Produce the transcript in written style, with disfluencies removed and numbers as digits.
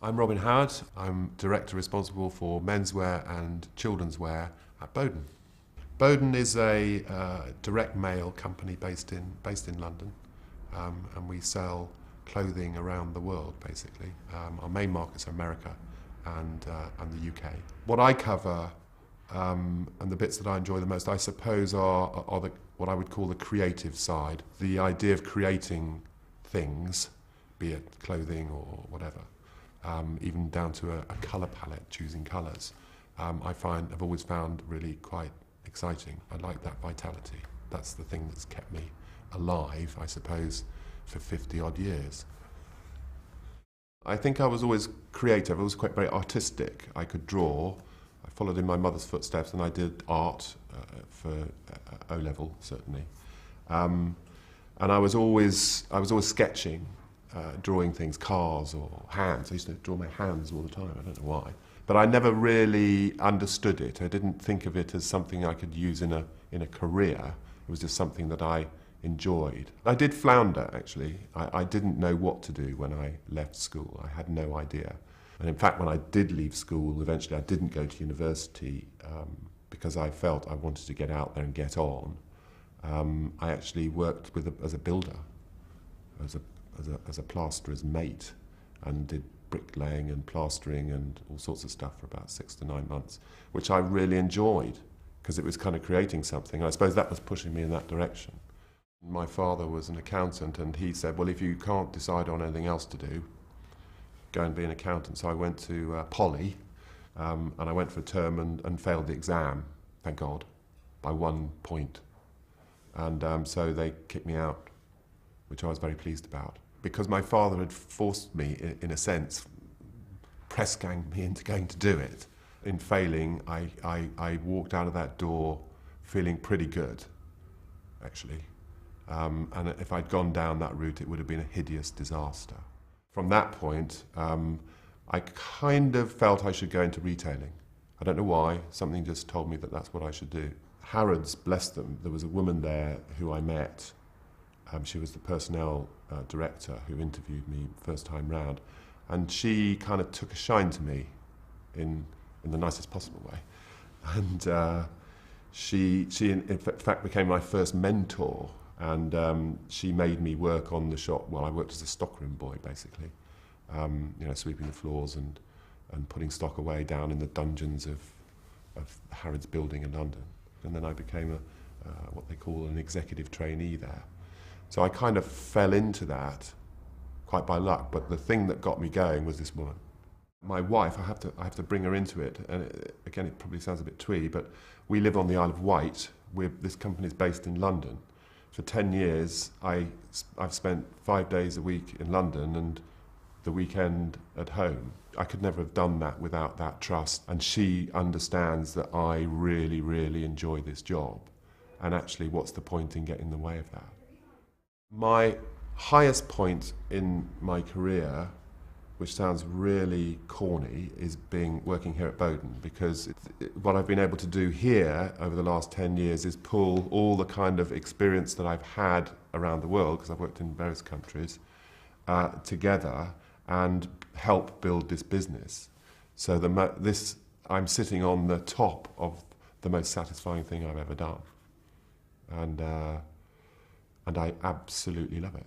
I'm Robin Howard. I'm director responsible for menswear and children's wear at Bowden. Bowden is a direct mail company based in London, and we sell clothing around the world basically. Our main markets are America and the UK. What I cover and the bits that I enjoy the most, I suppose, are what I would call the creative side. The idea of creating things, be it clothing or whatever. Even down to a colour palette, choosing colours, I've always found really quite exciting. I like that vitality. That's the thing that's kept me alive, I suppose, for 50 odd years. I think I was always creative. I was quite very artistic. I could draw. I followed in my mother's footsteps, and I did art for O-level certainly. And I was always sketching. Drawing things, cars or hands. I used to draw my hands all the time, I don't know why. But I never really understood it. I didn't think of it as something I could use in a career. It was just something that I enjoyed. I did flounder, actually. I didn't know what to do when I left school. I had no idea. And in fact, when I did leave school, eventually I didn't go to university because I felt I wanted to get out there and get on. I actually worked as a builder, as a plasterer's mate, and did bricklaying and plastering and all sorts of stuff for about 6 to 9 months, which I really enjoyed because it was kind of creating something. I suppose that was pushing me in that direction. My father was an accountant, and he said, well, if you can't decide on anything else to do, go and be an accountant. So I went to Poly, and I went for a term and failed the exam, thank God, by 1 point. And so they kicked me out, which I was very pleased about. Because my father had forced me, in a sense, press-ganged me into going to do it. In failing, I walked out of that door feeling pretty good, actually. And if I'd gone down that route, it would have been a hideous disaster. From that point, I kind of felt I should go into retailing. I don't know why, something just told me that that's what I should do. Harrods, bless them, there was a woman there who I met. She was the personnel director who interviewed me first time round, and she kind of took a shine to me in the nicest possible way. And she in fact became my first mentor, and she made me work on the shop. Well, I worked as a stockroom boy basically, sweeping the floors and putting stock away down in the dungeons of Harrods building in London. And then I became what they call an executive trainee there. So I kind of fell into that quite by luck, but the thing that got me going was this woman. My wife, I have to bring her into it, and again, it probably sounds a bit twee, but we live on the Isle of Wight. This company is based in London. For 10 years, I've spent 5 days a week in London and the weekend at home. I could never have done that without that trust, and she understands that I really, really enjoy this job, and actually, what's the point in getting in the way of that? My highest point in my career, which sounds really corny, is working here at Bowden, because what I've been able to do here over the last 10 years is pull all the kind of experience that I've had around the world, because I've worked in various countries, together and help build this business. So I'm sitting on the top of the most satisfying thing I've ever done. And I absolutely love it.